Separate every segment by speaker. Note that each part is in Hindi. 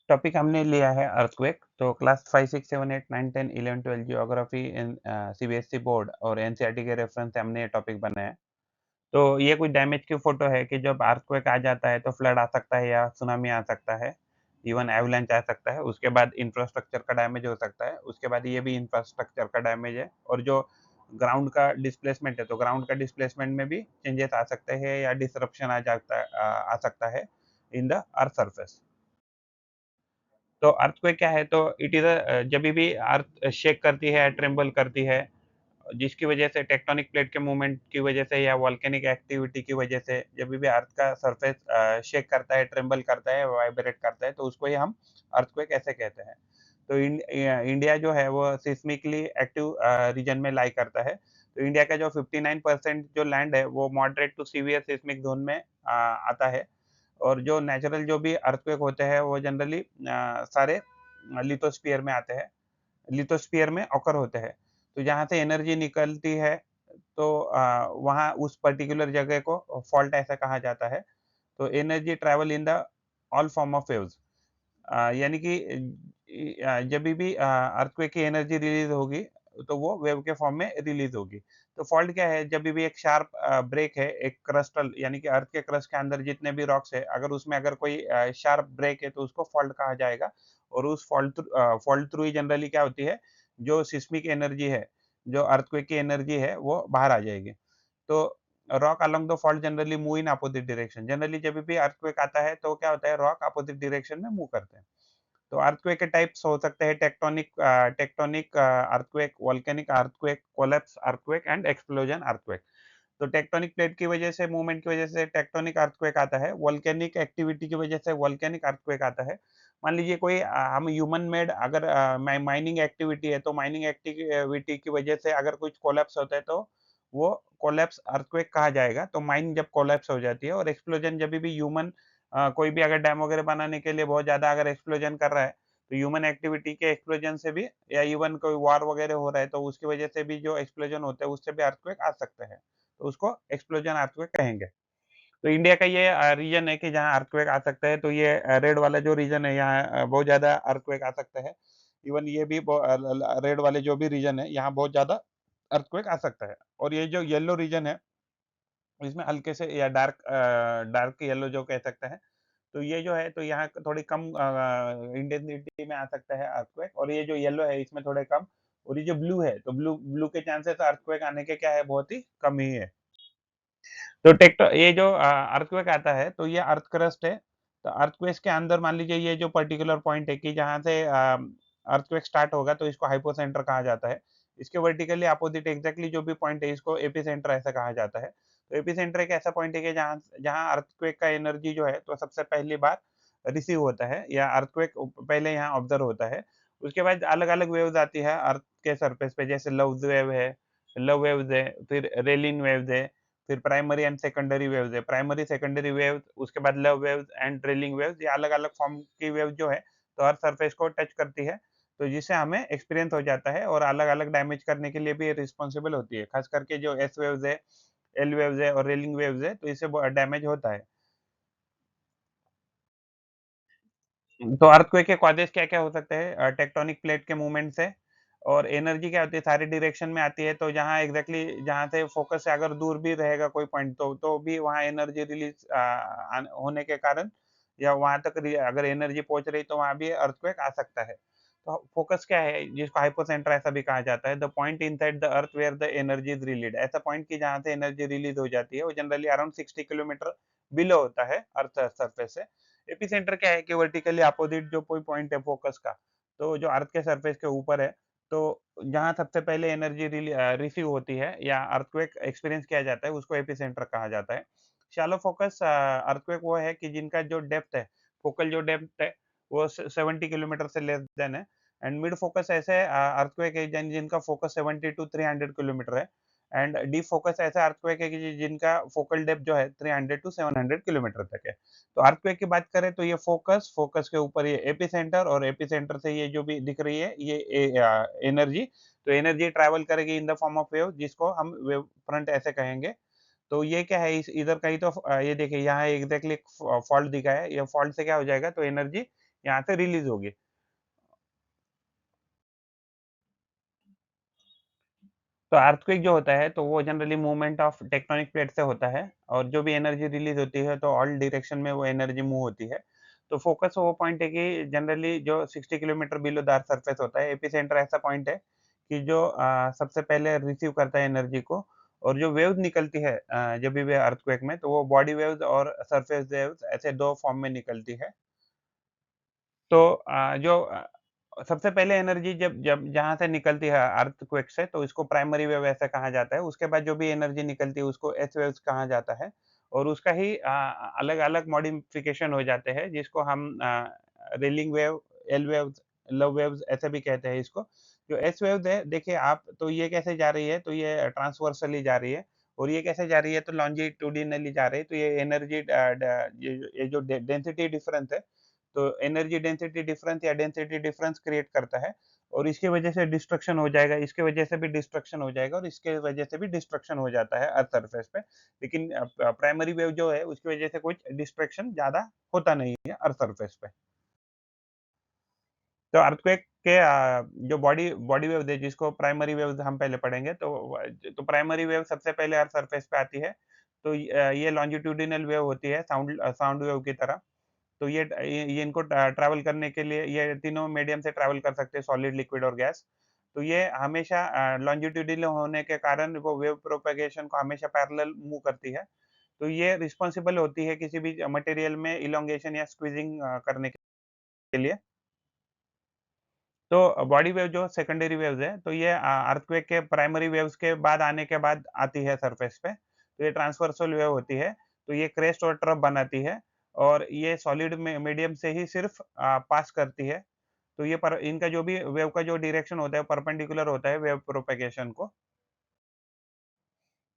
Speaker 1: टॉपिक हमने लिया है अर्थक्वेक। तो क्लास 5, 6, 7, 8, 9, 10, 11, 12 ज्योग्राफी इन सीबीएसई बोर्ड और एनसीईआरटी के रेफरेंस से हमने ये टॉपिक बनाया है। तो ये कोई डैमेज की फोटो है कि जब अर्थक्वेक आ जाता है तो फ्लड आ सकता है या सुनामी आ सकता है, इवन एवलांच आ सकता है। उसके बाद इंफ्रास्ट्रक्चर का डैमेज हो सकता है। उसके बाद ये भी इंफ्रास्ट्रक्चर का डैमेज है और जो ग्राउंड का डिस्प्लेसमेंट है, तो ग्राउंड का डिस्प्लेसमेंट में भी चेंजेस आ सकते हैं या डिसरप्शन आ सकता है इन द अर्थ सरफेस। तो अर्थक्वेक क्या है? तो इट इज़ जभी भी अर्थ शेक करती है, ट्रेम्बल करती है, जिसकी वजह से टेक्टोनिक प्लेट के मूवमेंट की वजह से या वोल्केनिक एक्टिविटी की वजह से जभी भी अर्थ का सरफेस शेक करता है, ट्रेम्बल करता है, वाइब्रेट करता है, तो उसको ही हम अर्थक्वेक ऐसे कहते हैं। तो इंडिया जो है वो सिस्मिकली एक्टिव रीजन में लाई करता है। तो इंडिया का जो 59% जो लैंड है वो moderate to severe seismic zone में आता है। और जो नेचुरल जो भी अर्थक्वेक होते हैं वो जनरली सारे लिथोस्फीयर में आते हैं, लिथोस्फीयर में ऑकर होते हैं। तो जहाँ से एनर्जी निकलती है, तो वहाँ उस पर्टिकुलर जगह को फॉल्ट ऐसा कहा जाता है। तो energy travel in the all form of waves, यानी कि जभी भी अर्थक्वेक की एनर्जी रिलीज़ होगी, तो वो वेव के फॉर्म में रिलीज़ होगी। तो फॉल्ट क्या है? जभी भी एक शार्प ब्रेक है, एक क्रस्टल यानी कि अर्थ के क्रस्ट के अंदर जितने भी रॉक्स है, अगर उसमें अगर कोई शार्प ब्रेक है, तो उसको फॉल्ट कहा जाएगा। और उस फॉल्ट थ्रू ही जनरली क्या होती है, जो सिस्मिक एनर्जी है, जो अर्थक्वेक की एनर्जी है, वो बाहर आ जाएगी। तो rock along the fault generally move in opposite direction. Generally जब भी अर्थक्वेक आता है, तो क्या होता है, रॉक अपोजिट डायरेक्शन में मूव करते हैं। तो अर्थक्वेक के टाइप्स हो सकते हैं tectonic earthquake, volcanic earthquake, collapse earthquake and explosion earthquake. तो टेक्टोनिक प्लेट की वजह से, मूवमेंट की वजह से टेक्टोनिक अर्थक्वेक आता है। वोल्केनिक एक्टिविटी की वजह से वोल्केनिक अर्थक्वेक आता है। मान लीजिए कोई हम ह्यूमन मेड अगर माइनिंग एक्टिविटी है, तो माइनिंग एक्टिविटी की वजह से अगर कुछ कोलैप्स होता है, तो वो कोलैप्स अर्थक्वेक कहा जाएगा। तो माइन जब कोलैप्स हो जाती है, और एक्सप्लोजन जब भी ह्यूमन कोई भी अगर डैम वगैरह बनाने के लिए बहुत ज़्यादा अगर एक्सप्लोजन कर रहा है, तो ह्यूमन एक्टिविटी के एक्सप्लोजन से भी, या इवन कोई वॉर वगैरह हो रहा है, तो उसकी वजह से भी जो एक्सप्लोजन होता है, उससे भी अर्थक्वेक आ सकते हैं। तो उसको एक्सप्लोजन अर्थक्वेक कहेंगे। तो इंडिया का ये रीजन है कि जहाँ अर्थक्वेक आ सकता है, तो ये रेड वाला जो रीजन है, यहाँ बहुत ज़्यादा अर्थक्वेक आ सकता है। इवन ये भी रेड वाले जो भी रीजन है, यहाँ बहुत ज़्यादा अर्थक्वेक आ सकता है। और ये जो येलो रीजन है, इसमें हल्के से या डार्क येलो जो कह सकते हैं, तो ये जो है, तो यहाँ थोड़ी कम इंटेंसिटी में आ सकता है अर्थक्वेक। और ये जो येलो है, इसमें थोड़े कम। और ये जो ब्लू है, तो ब्लू ब्लू के चांसेस अर्थक्वेक आने के क्या है, बहुत ही कम ही है। तो ये जो अर्थक्वेक आता है, तो ये अर्थ क्रस्ट है। तो अर्थक्वेक के अंदर मान लीजिए ये जो पर्टिकुलर पॉइंट है कि जहाँ से अर्थक्वेक स्टार्ट होगा, तो इसको हाइपोसेंटर कहा जाता है। इसके वर्टिकली अपोजिट एग्ज़ैक्टली जो भी पॉइंट है, इसको एपिसेंटर ऐसा कहा जाता है। तो एपिसेंटर एक ऐसा पॉइंट है कि जहाँ जहाँ अर्थक्वेक का एनर्जी जो है, तो सबसे पहली बार रिसीव होता है, या अर्थक्वेक पहले यहाँ ऑब्ज़र्व होता है। उसके बाद अलग-अलग वेव्स आती है अर्थ के सरफेस पे, जैसे लव वेव्स है, फिर रेलिन वेव्स है, फिर प्राइमरी एंड सेकेंडरी वेव्स है। प्राइमरी, सेकेंडरी वेव्स, उसके बाद love waves and trailing waves, ये अलग-अलग फॉर्म की वेव जो है, तो अर्थ सरफेस को टच करती है, तो जिससे हमें एक्सपीरियंस हो जाता है, और अलग-अलग डैमेज करने के लिए भी रिस्पॉन्सिबल होती है। खास करके जो एस वेव्स है, एल वेव्स है और रेलिंग वेव्स है, तो इससे ब डैमेज होता है। तो अर्थक्वेक के कॉजेज़ क्या-क्या हो सकते हैं? टेक्टोनिक प्लेट के मूवमेंट से। और एनर्जी क्या होती है, सारी डायरेक्शन में आती है, तो जहाँ एग्ज़ैक्टली जहाँ से फ़ोकस से अगर दूर भी रहेगा कोई पॉइंट, तो भी वहाँ एनर्जी रिलीज़ होने के कारण, या वहाँ तक अगर एनर्जी पहुँच रही, तो वहाँ भी अर्थक्वेक आ सकता है। तो फ़ोकस क्या है, जिसको हाइपोसेंटर ऐसा भी कहा जाता है, the point inside the earth where the energy is released. ऐसा पॉइंट कि जहाँ से एनर्जी रिलीज़ हो जाती है, वो जनरली अराउंड 60 किलोमीटर बिलो होता है अर्थ सरफेस से। एपिसेंटर क्या है कि वर्टिकली अपोजिट जो कोई पॉइंट है फोकस का, तो जो अर्थ के सरफेस के ऊपर है, तो जहाँ सबसे पहले एनर्जी रिसीव होती है या अर्थक्वेक एक्सपीरियंस किया जाता है, उसको एपिसेंटर कहा जाता है। शैलो फोकस अर्थक्वेक वो है कि जिनका जो डेप्थ है, फोकल जो डेप्थ है, वो 70 किलोमीटर से लेस देन है। एंड मिड फोकस ऐसे अर्थक्वेक है जिनका फोकस 70 टू 300 किलोमीटर है। एंड डीप फोकस ऐसा अर्थक्वेक है कि जिनका फोकल डेप्थ जो है 300 टू 700 किलोमीटर तक है। तो अर्थक्वेक की बात करें, तो ये फोकस के ऊपर ये एपिसेंटर, और एपिसेंटर से ये जो भी दिख रही है, ये एनर्जी, तो एनर्जी ट्रैवल करेगी in the form of wave, जिसको हम वेव फ्रंट ऐसे कहेंगे। तो ये क्या है, इस इधर कहीं तो ये देखिए यहाँ एग्जैक्टली फॉल्ट दिखा है, ये फॉल्ट से क्या हो जाएगा, तो एनर्जी यहाँ से रिलीज़ होगी। तो अर्थक्वेक जो होता है, तो वो generally movement of tectonic plate से होता है और जो भी एनर्जी रिलीज़ होती है, तो ऑल डायरेक्शन में वो एनर्जी मूव होती है। तो फ़ोकस वो पॉइंट है कि जनरली जो 60 kilometre below the earth surface होता है, एपिसेंटर ऐसा पॉइंट है कि जो सबसे पहले रिसीव करता है एनर्जी को और जो वेव्स निकलती है जब भी अर्थक्वेक में, तो वो बॉडी वेव्स और सरफेस वेव्स ऐसे 2 फॉर्म में निकलती है। तो सबसे पहले एनर्जी जब जब जहाँ से निकलती है अर्थक्वेक से तो इसको प्राइमरी वेव ऐसा कहा जाता है। उसके बाद जो भी एनर्जी निकलती है उसको एस वेव्स कहा जाता है और उसका ही अलग-अलग मॉडिफिकेशन हो जाते हैं जिसको हम railing wave, L waves, love waves ऐसे भी कहते हैं इसको। जो एस वेव्स है देखिए आप तो ये कैसे जा रही है तो ये ट्रांसवर्सली जा रही है और ये कैसे जा रही है तो लॉन्जिट्यूडिनली जा रही है। तो ये एनर्जी ये जो डेंसिटी डिफरेंस है तो एनर्जी डेंसिटी डिफरेंस या डेंसिटी डिफरेंस क्रिएट करता है और इसकी वजह से डिस्ट्रक्शन हो जाएगा, इसकी वजह से भी डिस्ट्रक्शन हो जाएगा और इसके वजह से भी डिस्ट्रक्शन हो जाता है अर्थ सरफेस पे। लेकिन प्राइमरी वेव जो है उसकी वजह से कुछ डिस्ट्रक्शन ज़्यादा होता नहीं है अर्थ सरफेस पे। तो अर्थक्वेक के जो बॉडी बॉडी वेव्स है जिसको प्राइमरी वेव्स हम पहले पढ़ेंगे तो प्राइमरी वेव सबसे पहले अर्थ सरफेस पे आती है। तो ये लॉन्जिट्यूडिनल वेव होती है साउंड वेव की तरह। तो ये इनको ट्रैवल करने के लिए ये तीनों मीडियम से ट्रैवल कर सकते हैं सॉलिड, लिक्विड और गैस। तो ये हमेशा लॉन्जिट्यूडिनल होने के कारण वो वेव प्रोपेगेशन को हमेशा पैरेलल मूव करती है। तो ये रिस्पॉन्सिबल होती है किसी भी मटेरियल में इलोंगेशन या स्क्वीजिंग करने के लिए। तो बॉडी वेव जो सेकेंडरी वेव्स है, तो ये अर्थक्वेक के प्राइमरी वेव्स के बाद आने के बाद आती है सरफेस पे। तो ये ट्रांसवर्सल वेव होती है, तो ये क्रेस्ट और ट्रफ बनाती है और ये सॉलिड में मीडियम से ही सिर्फ पास करती है। तो ये पर इनका जो भी वेव का जो डायरेक्शन होता है परपेंडिकुलर होता है वेव प्रोपेगेशन को।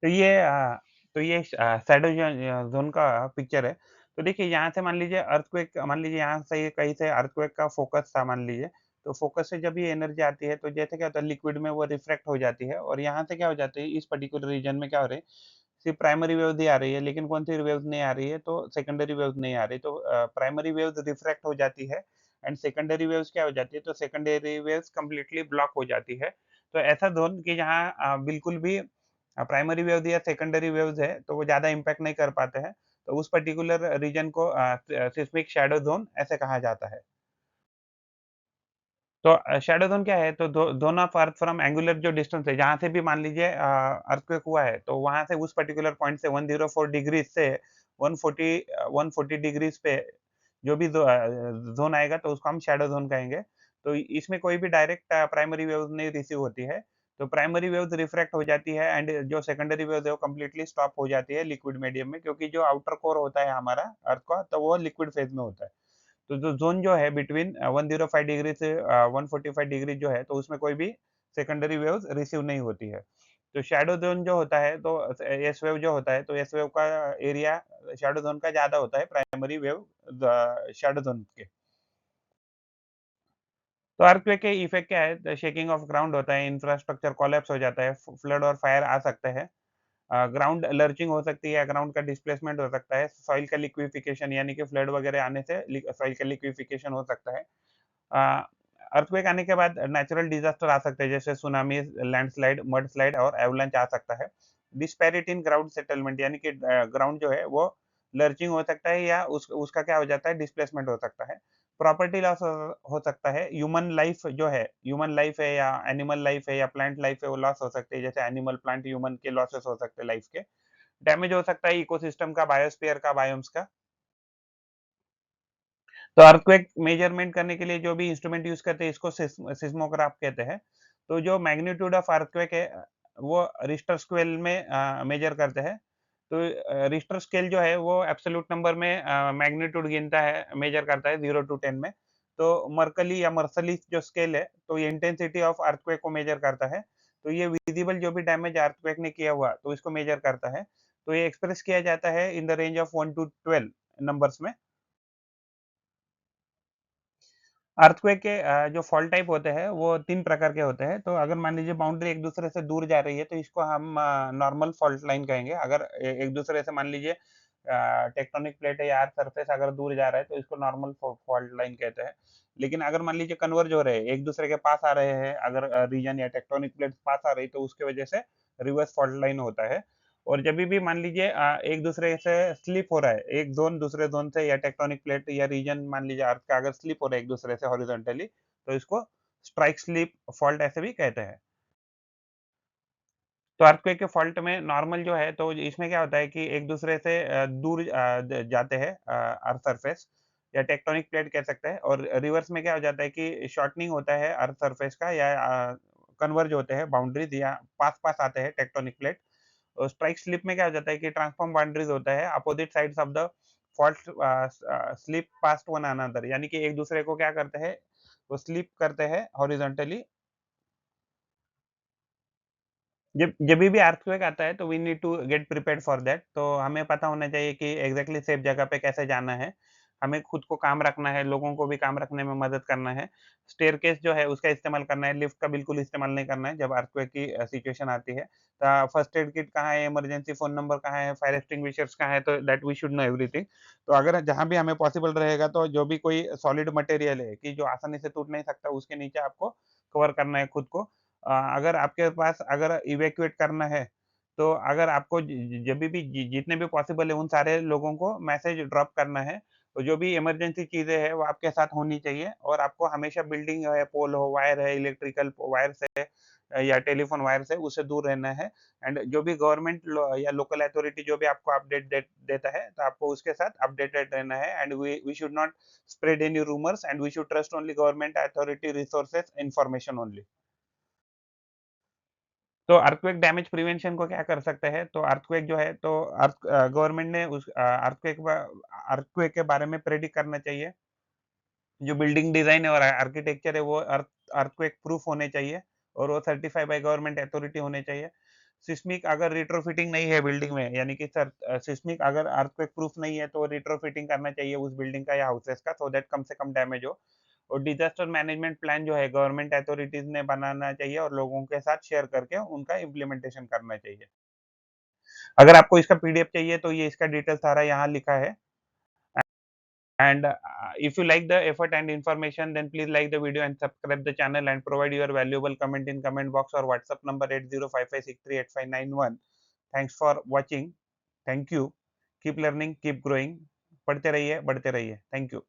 Speaker 1: तो ये शैडो ज़ोन का पिक्चर है। तो देखिए यहाँ से मान लीजिए यहाँ से ये कहीं से अर्थक्वेक का फ़ोकस था मान लीजिए, तो फ़ोकस से जब ये एनर्जी आती है तो जैसे क्या होता है लिक्विड में वो रिफ्रैक्ट हो जाती है और यहाँ से क्या हो जाती है इस पर्टिकुलर रीजन में क्या हो रहा है, सिर्फ़ प्राइमरी वेव्स ही आ रही है लेकिन कौन-सी वेव्स नहीं आ रही है तो सेकेंडरी वेव्स नहीं आ रही। तो प्राइमरी वेव्स रिफ्रैक्ट हो जाती है एंड सेकेंडरी वेव्स क्या हो जाती है तो सेकेंडरी वेव्स कंप्लीटली ब्लॉक हो जाती है। तो ऐसा ज़ोन कि जहाँ बिल्कुल भी प्राइमरी वेव्स या सेकेंडरी वेव्स है, तो वो ज़्यादा इम्पैक्ट नहीं कर पाते हैं। तो उस पर्टिकुलर रीजन को सिस्मिक शैडो ज़ोन ऐसे कहा जाता है। तो शैडो ज़ोन क्या है? तो zone of earth from angular जो डिस्टेंस है, जहाँ से भी मान लीजिए अर्थक्वेक हुआ है, तो वहाँ से उस पर्टिकुलर पॉइंट से 104 डिग्रीज़ से 140 डिग्रीज़ पे जो भी ज़ोन आएगा तो उसको हम शैडो ज़ोन कहेंगे। तो इसमें कोई भी डायरेक्ट प्राइमरी वेव्स नहीं रिसीव होती है। तो प्राइमरी वेव्स रिफ्रैक्ट हो जाती है एंड जो सेकेंडरी वेव्स है वो कंप्लीटली स्टॉप हो जाती है लिक्विड मीडियम में क्योंकि जो आउटर कोर होता है हमारा अर्थ का, तो वो लिक्विड फेज़ में होता है। तो जो ज़ोन जो है बिटवीन 105 डिग्री से 145 डिग्री जो है, तो उसमें कोई भी सेकेंडरी वेव्स रिसीव नहीं होती है। तो शैडो ज़ोन जो होता है, तो एस वेव जो होता है, तो एस वेव का एरिया शैडो ज़ोन का ज़्यादा होता है प्राइमरी वेव शैडो ज़ोन के। तो अर्थक्वेक के इफ़ेक्ट क्या है? द शेकिंग ऑफ ग्राउंड होता है, इंफ्रास्ट्रक्चर कोलैप्स हो जाता है, फ्लड और फायर आ सकते हैं। ग्राउंड लर्चिंग हो सकती है, ग्राउंड का डिस्प्लेसमेंट हो सकता है, सॉइल का लिक्विफिकेशन यानी कि फ्लड वगैरह आने से सॉइल का लिक्विफिकेशन हो सकता है। अ, अर्थक्वेक आने के बाद नेचुरल डिज़ास्टर आ सकते हैं, जैसे सुनामी, लैंडस्लाइड, मडस्लाइड और एवलांच आ सकता है। डिस्पैरिटी इन ग्राउंड सेटलमेंट यानी कि ग्राउंड जो है वो लर्चिंग हो सकता है या उसका क्या हो जाता है डिस्प्लेसमेंट हो सकता है। प्रॉपर्टी लॉस हो सकता है, ह्यूमन लाइफ है या एनिमल लाइफ है या प्लांट लाइफ है वो लॉस हो सकती है, जैसे एनिमल, प्लांट, ह्यूमन के लॉसेस हो सकते हैं लाइफ के। डैमेज हो सकता है इकोसिस्टम का, बायोस्फीयर का, बायोम्स का। तो अर्थक्वेक मेजरमेंट करने के लिए जो भी इंस्ट्रूमेंट यूज़ करते हैं इसको सिस्मोग्राफ कहते हैं। तो जो मैग्नीट्यूड ऑफ अर्थक्वेक है वो रिक्टर स्केल में मेजर करते हैं। तो रिक्टर स्केल जो है वो एब्सोल्यूट नंबर में मैग्नीट्यूड गिनता है, मेजर करता है 0 टू 10 में। तो मर्कली या मर्सलीस जो स्केल है तो ये इंटेंसिटी ऑफ अर्थक्वेक को मेजर करता है। तो ये विजिबल जो भी डैमेज अर्थक्वेक ने किया हुआ तो इसको मेजर करता है। तो ये एक्सप्रेस किया जाता है in the range of 1 to 12 numbers में। अर्थक्वेक के जो फॉल्ट टाइप होते हैं, वो 3 प्रकार के होते हैं। तो अगर मान लीजिए बाउंड्री एक-दूसरे से दूर जा रही है, तो इसको हम नॉर्मल फॉल्ट लाइन कहेंगे। अगर एक-दूसरे से मान लीजिए टेक्टोनिक प्लेट या अर्थ सरफेस अगर दूर जा रहा है, तो इसको नॉर्मल फॉल्ट लाइन कहते हैं। लेकिन अगर मान लीजिए कन्वर्ज हो रहे हैं, एक दूसरे के पास आ रहे हैं, अगर रीजन या टेक्टोनिक प्लेट्स पास आ रही, तो उसकी वजह से रिवर्स फॉल्ट लाइन होता है। और जब भी मान लीजिए एक दूसरे से स्लिप हो रहा है, एक ज़ोन दूसरे ज़ोन से या टेक्टोनिक प्लेट या रीजन मान लीजिए अर्थ का अगर स्लिप हो रहा है एक दूसरे से हॉरिजॉन्टली, तो इसको स्ट्राइक स्लिप फॉल्ट ऐसे भी कहते हैं। तो अर्थक्वेक के फॉल्ट में नॉर्मल जो है, तो इसमें क्या होता है कि एक दूसरे से दूर जाते हैं अर्थ सरफेस या टेक्टोनिक प्लेट कह सकते हैं, और रिवर्स में क्या हो जाता है कि शॉर्टनिंग होता है अर्थ सरफेस का, या कन्वर्ज होते हैं बाउंड्रीज, या पास पास आते हैं टेक्टोनिक प्लेट। और स्ट्राइक स्लिप में क्या हो जाता है कि ट्रांसफॉर्म बाउंड्रीज होता है, opposite sides of the fault slip past one another, यानी कि एक दूसरे को क्या करते हैं, वो स्लिप करते हैं हॉरिजॉन्टली। जब जभी भी अर्थक्वेक आता है, तो we need to get prepared for that. तो हमें पता होना चाहिए कि एग्ज़ैक्टली सेफ जगह पे कैसे जाना है। हमें खुद को काम रखना है, लोगों को भी काम रखने में मदद करना है। स्टेयरकेस जो है उसका इस्तेमाल करना है, लिफ्ट का बिल्कुल इस्तेमाल नहीं करना है जब अर्थक्वेक की सिचुएशन आती है। फर्स्ट एड किट कहाँ है, इमरजेंसी फ़ोन नंबर कहाँ है, फायर एक्सटिंग्विशर्स कहाँ है, तो that we should know everything. तो अगर जहाँ भी हमें पॉसिबल रहेगा, तो जो भी कोई सॉलिड मटेरियल है कि जो आसानी से टूट नहीं सकता, उसके नीचे आपको कवर करना है खुद को। अगर आपके पास अगर इवैक्यूएट करना है, तो अगर आपको जभी भी जितने भी पॉसिबल है उन सारे लोगों को मैसेज ड्रॉप करना है। तो जो भी इमरजेंसी चीज़ें हैं वो आपके साथ होनी चाहिए, और आपको हमेशा बिल्डिंग है, पोल हो, वायर है, इलेक्ट्रिकल वायर्स है या टेलीफ़ोन वायर्स है, उससे दूर रहना है। एंड जो भी गवर्नमेंट या लोकल अथॉरिटी जो भी आपको अपडेट देता है, तो आपको उसके साथ अपडेटेड रहना है। And we should not spread any rumours, and we should trust only government authority resources information only. तो अर्थक्वेक डैमेज प्रिवेंशन को क्या कर सकते हैं, तो अर्थक्वेक जो है, तो गवर्नमेंट ने उस अर्थक्वेक के बारे में प्रेडिक्ट करना चाहिए। जो बिल्डिंग डिज़ाइन है और आर्किटेक्चर है, वो अर्थक्वेक प्रूफ होने चाहिए, और वो सर्टिफाई बाय गवर्नमेंट अथॉरिटी होने चाहिए। सिस्मिक अगर रिट्रोफिटिंग नहीं है बिल्डिंग में, यानी कि सिस्मिक अगर अर्थक्वेक प्रूफ नहीं है, तो रिट्रोफिटिंग करना चाहिए उस बिल्डिंग का या हाउसेस का, सो दैट कम से कम डैमेज हो। और डिज़ास्टर मैनेजमेंट प्लान जो है गवर्नमेंट अथॉरिटीज़ ने बनाना चाहिए, और लोगों के साथ शेयर करके उनका इम्प्लीमेंटेशन करना चाहिए। अगर आपको इसका पीडीएफ चाहिए, तो ये इसका डिटेल सारा यहाँ लिखा है। And if you like the effort and information, then please like the video and subscribe the channel and provide your valuable comment in comment box or WhatsApp number 8055638591. Thanks for watching. Thank you. Keep learning, keep growing. पढ़ते रहिए, बढ़ते रहिए. Thank you.